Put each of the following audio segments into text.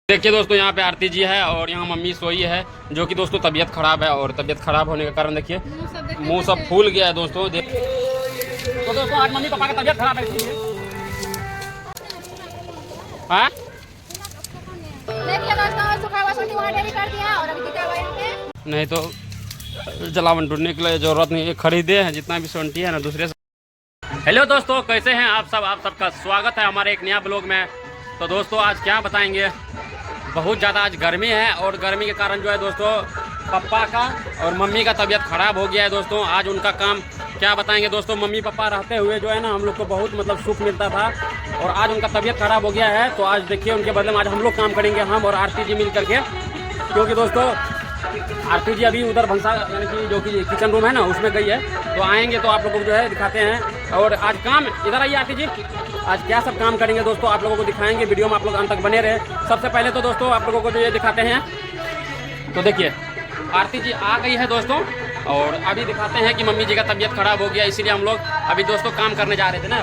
देखिए दोस्तों, यहाँ पे आरती जी है और यहाँ मम्मी सोई है, जो कि दोस्तों तबीयत खराब है। और तबीयत खराब होने के कारण देखिए मुंह सब फूल गया है दोस्तों। तो दोस्तों आज मम्मी पापा का तबीयत खराब है इसलिए। हाँ नहीं तो जलावन ढूंढने के लिए जरूरत नहीं है, खरीदे हैं जितना भी सोंटी है ना दूसरे से। हेलो दोस्तों, कैसे हैं आप सब? आप सबका स्वागत है हमारे एक नया ब्लॉग में। तो दोस्तों आज क्या बताएंगे, बहुत ज़्यादा आज गर्मी है और गर्मी के कारण जो है दोस्तों पापा का और मम्मी का तबीयत ख़राब हो गया है दोस्तों। आज उनका काम क्या बताएंगे दोस्तों। मम्मी पापा रहते हुए जो है ना हम लोग को बहुत मतलब सुख मिलता था और आज उनका तबीयत ख़राब हो गया है। तो आज देखिए उनके बदले में आज हम लोग काम करेंगे, हम और आरती जी मिल करके। क्योंकि दोस्तों आरती जी अभी उधर भंसा यानी कि जो कि किचन रूम है ना उसमें गई है, तो आएंगे तो आप लोगों को जो है दिखाते हैं। और आज काम इधर आइए आरती जी, आज क्या सब काम करेंगे दोस्तों आप लोगों को दिखाएंगे। वीडियो में आप लोग अंत तक बने रहे। सबसे पहले तो दोस्तों आप लोगों को जो ये दिखाते हैं, तो देखिए आरती जी आ गई है दोस्तों। और अभी दिखाते हैं कि मम्मी जी का तबीयत खराब हो गया, इसीलिए हम लोग अभी दोस्तों काम करने जा रहे थे ना।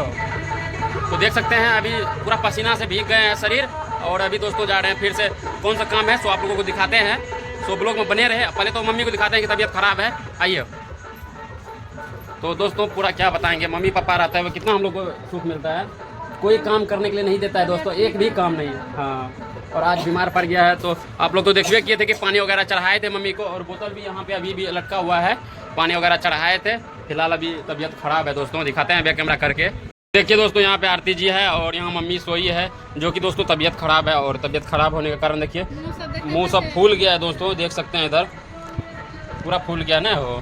तो देख सकते हैं अभी पूरा पसीना से भीग गए हैं शरीर। और अभी दोस्तों जा रहे हैं फिर से कौन सा काम है सो आप लोगों को दिखाते हैं। सो ब्लॉग में बने रहे। पहले तो मम्मी को दिखाते हैं कि तबीयत खराब है, आइए। तो दोस्तों पूरा क्या बताएंगे, मम्मी पापा रहता है वो कितना हम लोग को सुख मिलता है। कोई काम करने के लिए नहीं देता है दोस्तों, एक भी काम नहीं। हाँ, और आज बीमार पड़ गया है। तो आप लोग तो देखिए किए थे कि पानी वगैरह चढ़ाए थे मम्मी को, और बोतल भी यहाँ पे अभी भी लटका हुआ है, पानी वगैरह चढ़ाए थे। फिलहाल अभी तबीयत खराब है दोस्तों, दिखाते हैं बैक कैमरा करके। देखिए दोस्तों यहाँ पे आरती जी है और यहाँ मम्मी सोई है, जो कि दोस्तों तबीयत खराब है। और तबीयत खराब होने के कारण देखिए मुंह सब फूल गया है दोस्तों, देख सकते हैं इधर पूरा फूल गया ना। हो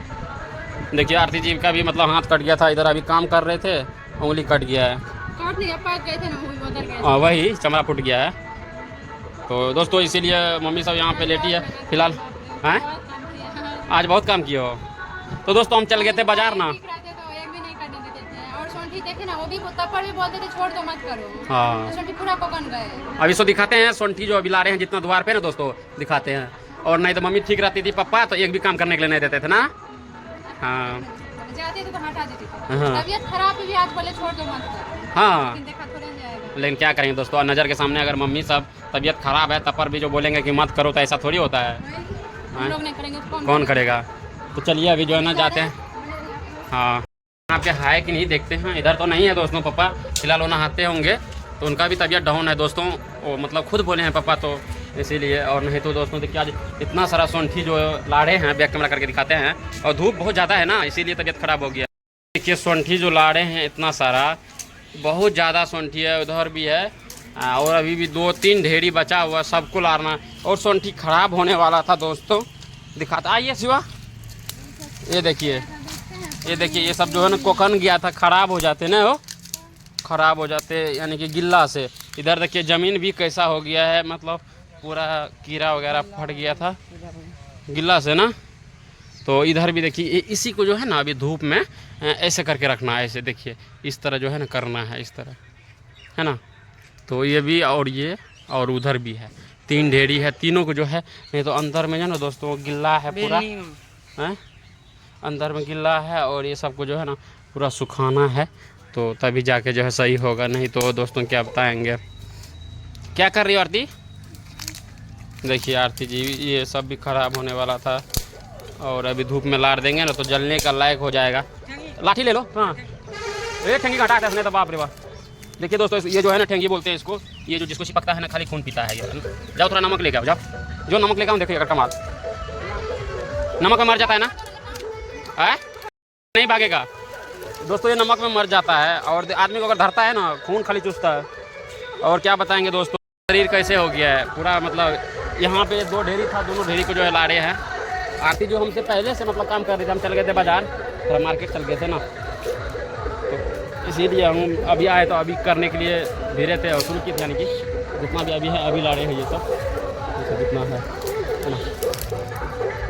देखिए आरती जी का भी मतलब हाथ कट गया था, इधर अभी काम कर रहे थे उंगली कट गया है। हाँ वही चमड़ा फूट गया है। तो दोस्तों इसीलिए मम्मी सब यहाँ पे लेटी है फिलहाल। हैं आज बहुत काम किए हो। तो दोस्तों हम चल गए थे बाजार ना। देखे ना वो भी तप्पर भी बोलते थे छोड़ दो मत करो। हाँ तो पूरा पकड़ गए। अभी सो दिखाते हैं सोंठी जो अभी ला रहे हैं जितना द्वार पे ना दोस्तों दिखाते हैं। और नहीं तो मम्मी ठीक रहती थी पापा तो एक भी काम करने के लिए नहीं देते थे ना। हाँ जाते थे तो हटा देते थे। तबीयत खराब भी आज बोले छोड़ दो मत करो। हाँ देखा थोड़ा जाएगा, लेकिन क्या करेंगे दोस्तों, नज़र के सामने अगर मम्मी सब तबीयत खराब है तब पर भी जो बोलेंगे कि मत करो तो ऐसा थोड़ी होता है। हम लोग नहीं करेंगे तो कौन करेगा। तो चलिए अभी जो है ना जाते हैं। हाँ यहाँ पे है कि नहीं देखते हैं। इधर तो नहीं है दोस्तों पापा, फिलहाल वो नहाते होंगे तो उनका भी तबीयत डाउन है दोस्तों। वो मतलब खुद बोले हैं पापा तो इसीलिए। और नहीं तो दोस्तों देखिए आज इतना सारा सोंठी जो लाड़े हैं, बैक कैमरा करके दिखाते हैं। और धूप बहुत ज़्यादा है ना इसीलिए तबीयत खराब हो गया। देखिए सोंठी जो लाड़े हैं इतना सारा, बहुत ज़्यादा सोंठी है, उधर भी है और अभी भी 2-3 ढेरी बचा हुआ, सबको लाना। और सोंठी खराब होने वाला था दोस्तों, दिखाता आइए शिवा। ये देखिए ये सब जो है ना कोकन गया था, ख़राब हो जाते ना, वो ख़राब हो जाते यानी कि गिल्ला से। इधर देखिए ज़मीन भी कैसा हो गया है, मतलब पूरा कीड़ा वगैरह फट गया था गिल्ला से ना। तो इधर भी देखिए इसी को जो है ना अभी धूप में ऐसे करके रखना है, ऐसे देखिए इस तरह जो है ना करना है, इस तरह है ना। तो ये भी और ये और उधर भी है, 3 ढेरी है, तीनों को जो है। नहीं तो अंदर में जो है ना दोस्तों गिल्ला है पूरा, है अंदर में गिल्ला है। और ये सबको जो है ना पूरा सुखाना है तो तभी जाके जो है सही होगा। नहीं तो दोस्तों क्या बताएंगे। क्या कर रही हो आरती? देखिए आरती जी ये सब भी ख़राब होने वाला था और अभी धूप में लार देंगे ना तो जलने का लायक हो जाएगा। लाठी ले लो। हाँ ये ठेंगी घटा है इसने तो, बाप रे बाप। देखिए दोस्तों ये जो है ना ठेंगी बोलते हैं इसको, ये जो जिसको चिपकता है ना खाली खून पीता है ये। जाओ थोड़ा नमक लेके आओ, जाओ जो नमक लेके आओ। देखिए कमाल नमक में मर जाता है ना, है नहीं भागेगा दोस्तों, ये नमक में मर जाता है। और आदमी को अगर धरता है ना खून खाली चूसता है। और क्या बताएंगे दोस्तों शरीर कैसे हो गया है पूरा, मतलब यहाँ पे 2 ढेरी था, दोनों ढेरी को जो है ला रहे हैं। आरती जो हमसे पहले से मतलब काम कर रहे थे, हम चल गए थे बाजार, थोड़ा मार्केट चल गए थे ना, तो इसीलिए हम अभी आए। तो अभी करने के लिए धीरे थे और शुरू की थी, यानी कि जितना भी अभी है अभी ला रहे हैं ये सब, जैसे जितना है ना।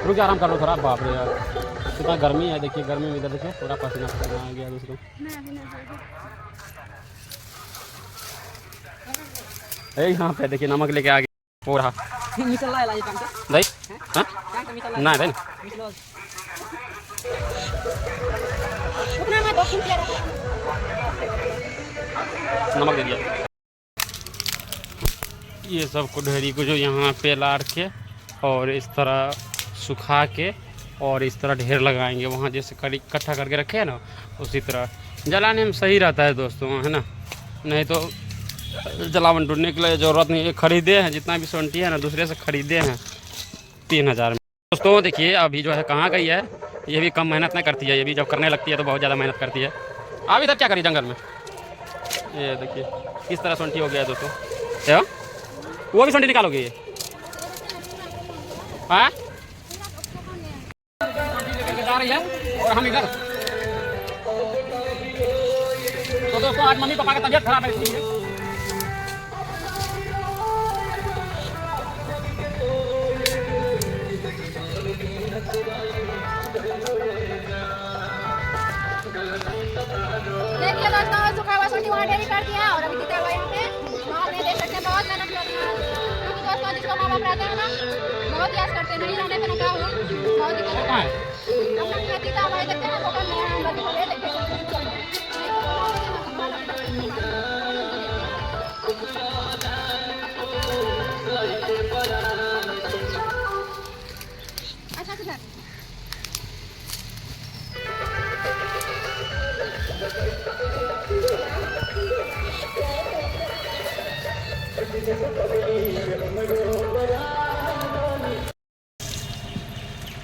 रुक आराम कर लो थोड़ा, बाप रे यार कितना गर्मी है। देखिए गर्मी में इधर देखिए पूरा पसीना पसीना आ गया दोस्तों। यहाँ पे देखिए नमक लेके आ गया पूरा दही। हाँ ना दही नमक दे दिया। ये सब कुल्हड़ी को जो यहाँ पे लाड़ के और इस तरह सुखा के और इस तरह ढेर लगाएंगे, वहाँ जैसे कड़ी इकट्ठा करके रखे हैं ना, उसी तरह जलाने में सही रहता है दोस्तों, है ना। नहीं तो जलावन ढूंढने के लिए ज़रूरत नहीं है। खरीदे हैं जितना भी सोंटी है ना, दूसरे से ख़रीदे हैं 3000 में। दोस्तों देखिए अभी जो है कहाँ गई है, ये भी कम मेहनत नहीं करती है, ये भी जब करने लगती है तो बहुत ज़्यादा मेहनत करती है। अभी तक क्या करी जंगल में, ये देखिए किस तरह सोंटी हो गया है दोस्तों। क्या वो भी सोंटी निकालोगे ये? हाँ जा रही है और हम इधर। तो दोस्तों आज मम्मी पापा का तबीयत खराब है इसलिए देखिए दोस्तों सुखा हुआ सोटी वहाँ डेरी कर दिया और अभी कितना हुआ यहाँ पे वहाँ पे देख सकते हैं बहुत मेहनत कर रहे हैं, क्योंकि दोस्तों जिसको माँ बाप रहते हैं ना बहुत याद करते हैं, नहीं रहने पे ना क्या हुआ बहुत दिक्कत है। हम लोग खेती का हमारे देखते हैं लोगों में हम लोग ले देखते हैं। अच्छा किधर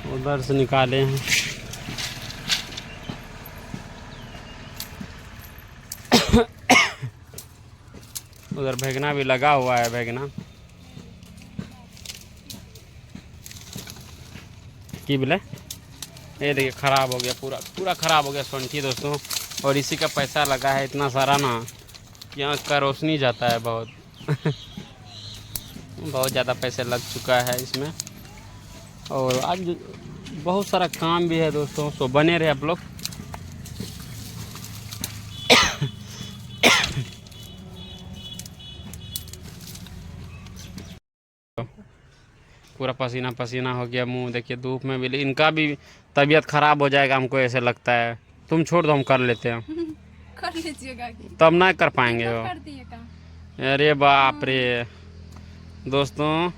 उधर से निकाले हैं। उधर बैगना भी लगा हुआ है, बैगना की बोले ये देखिए ख़राब हो गया, पूरा पूरा ख़राब हो गया सोंठी दोस्तों। और इसी का पैसा लगा है इतना सारा ना कि आँख का रोशनी जाता है बहुत। बहुत ज़्यादा पैसे लग चुका है इसमें और आज बहुत सारा काम भी है दोस्तों, तो बने रहे आप लोग। पूरा पसीना पसीना हो गया मुंह, देखिए धूप में भी। इनका भी तबीयत खराब हो जाएगा हमको ऐसे लगता है। तुम छोड़ दो हम कर लेते हैं। कर लीजिएगा तब ना कर पाएंगे वो। कर दिए काम। अरे बाप रे दोस्तों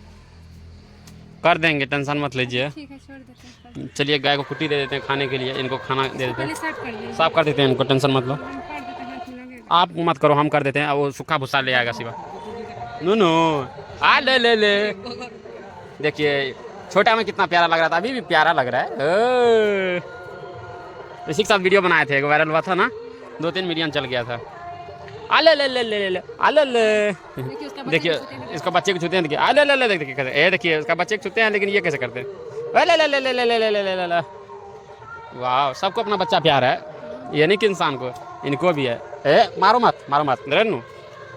कर देंगे, टेंशन मत लीजिए। ठीक है छोड़ देते हैं। चलिए गाय को कुट्टी दे देते हैं खाने के लिए, इनको खाना दे देते हैं, कर साफ कर देते हैं इनको, टेंशन मत लो। देते हैं। आप मत करो, हम कर देते हैं। वो सूखा भूसा ले आएगा सिवा। नूनू आ ले ले ले। देखिए छोटा में कितना प्यारा लग रहा था, अभी भी प्यारा लग रहा है। इसी के साथ वीडियो बनाए थे, वायरल हुआ था ना, 2-3 मिलियन चल गया था। आ ले ले ले ले ले आ ले ले। देखिए इसको बच्चे को छूते हैं, देखिए आ ले ले ले। देखिए कैसे, ये देखिए उसका बच्चे को छूते हैं, लेकिन ये कैसे करते हैं। ले ले ले ले ले ले ले ले ले ले। वाह सबको अपना बच्चा प्यार है, ये नहीं कि इंसान को, इनको भी है। ए मारो मत मारो मत नरेनु,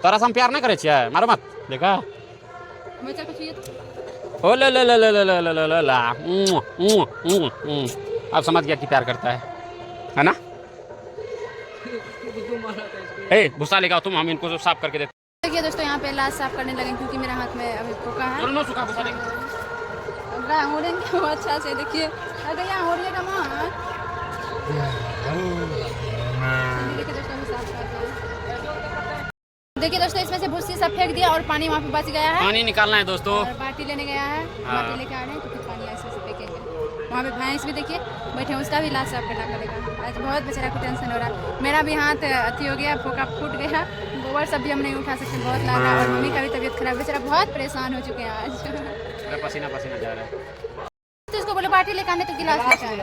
तोरा से हम प्यार नहीं करे छियै, मारो मत। देखा बच्चा को चाहिए तो ओ ले ले ले ले ले ले ले ले ला। आप समझ गया कि प्यार करता है ना। ए भूसा लेगा तुम, हम इनको साफ करके देते। देखिए दोस्तों यहाँ पे लाश साफ करने लगे क्योंकि मेरे हाथ में अभी फोका है। चलो सूखा भूसा लेंगे। गाय हो रही है अच्छा से, देखिए अगर यहाँ हो रही है कमा। देखिए दोस्तों अभी साफ कर रहे हैं। देखिए दोस्तों इसमें से भूसी सब फेंक दिया और पानी वहाँ पे बच गया है। पानी निकालना है दोस्तों, और बाल्टी लेने गया है, बाल्टी लेके आ रहे हैं तो फिर पानी ऐसे से फेंकेंगे। वहाँ पे भैंस भी देखिए बैठे, उसका भी लाश साफ करना पड़ेगा। आज बहुत बेचारा को टेंशन हो रहा है। मेरा भी हाथ अथी हो गया, फोका फूट गया, गोबर सब भी हम नहीं उठा सकते, बहुत लग रहा है। और मम्मी का भी तबीयत खराब, बेचारा बहुत परेशान हो चुके हैं आज। पसीना पसीना जा रहा है। तो इसको बोलो बाल्टी लेकर आने, तो गिलास लेकर आए।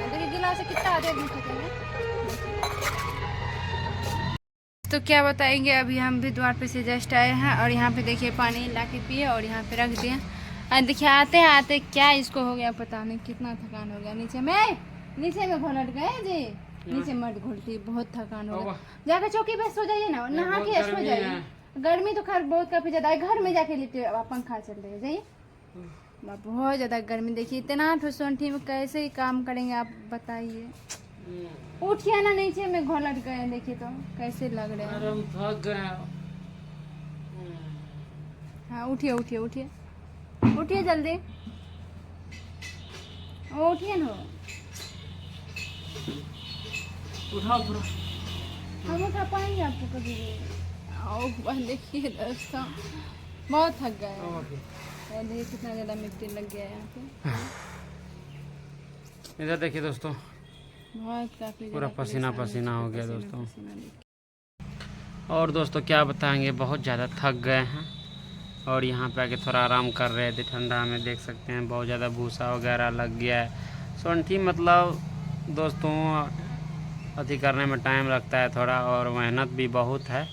देखिए गिलास से कितना आधे दिन फेंकेंगे। तो क्या बताएंगे, अभी हम भी द्वार पे से जस्ट आए हैं और यहाँ पे देखिए पानी ला के पिए और यहाँ पे रख दिए। और देखिए आते आते क्या इसको हो गया पता नहीं, कितना थकान हो गया। नीचे में घोलट गए जी, नीचे मत घोलती, बहुत थकान हो गया। जाकर चौकी पे सो जाइए ना, नहा के सो जाइए। गर्मी तो खैर बहुत काफी ज्यादा है, घर में जाके लेटे पंखा चल रही है, जाइए। बहुत ज्यादा गर्मी, देखिए इतना ठुसंठी में कैसे ही काम करेंगे आप बताइए। उठिए ना, नीचे में घोलट गए, देखिए तो कैसे लग रहे हैं। हम थक गए। हाँ उठिए उठिए उठिए उठिए जल्दी, उठिए ना। उठाओ पूरा, हम उठा पाएंगे आपको कभी भी। देखिए दोस्तों बहुत थक गए हैं। देखिए कितना ज़्यादा मिट्टी लग गया है यहाँ पे। इधर देखिए दोस्तों, बहुत काफ़ी पूरा पसीना पसीना हो गया दोस्तों। देखिए। और दोस्तों क्या बताएंगे, बहुत ज़्यादा थक गए हैं और यहाँ पे आके थोड़ा आराम कर रहे थे ठंडा में। देख सकते हैं बहुत ज़्यादा भूसा वगैरह लग गया है। सोंठी मतलब दोस्तों अति करने में टाइम लगता है थोड़ा, और मेहनत भी बहुत है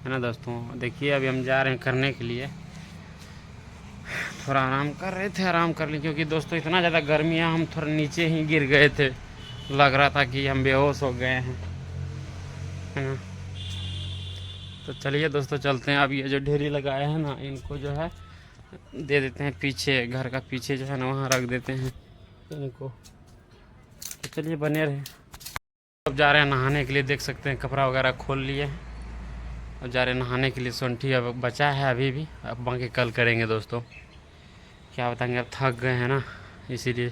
ना दोस्तों। देखिए अभी हम जा रहे हैं करने के लिए, थोड़ा आराम कर रहे थे, आराम कर लिए क्योंकि दोस्तों इतना ज़्यादा गर्मी है, हम थोड़ा नीचे ही गिर गए थे, लग रहा था कि हम बेहोश हो गए हैं, है ना। तो चलिए दोस्तों चलते हैं। अब ये जो ढेरी लगाए हैं ना, इनको जो है दे देते हैं पीछे, घर का पीछे जो है ना वहाँ रख देते हैं इनको। तो चलिए बने रहे। अब जा रहे हैं नहाने के लिए, देख सकते हैं कपड़ा वगैरह खोल लिए हैं और जा रहे हैं नहाने के लिए। सोंठी अब बचा है अभी भी, अब बाकी कल करेंगे दोस्तों। क्या बताएंगे, अब थक गए हैं ना इसीलिए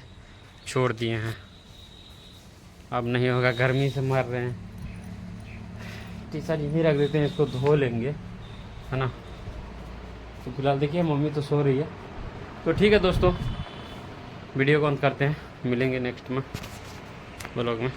छोड़ दिए हैं, अब नहीं होगा, गर्मी से मर रहे हैं। टी शर्ट यहीं रख देते हैं, इसको धो लेंगे, है ना। तो फिलहाल देखिए मम्मी तो सो रही है। तो ठीक है दोस्तों, वीडियो को ऑन करते हैं, मिलेंगे नेक्स्ट में ब्लॉग में।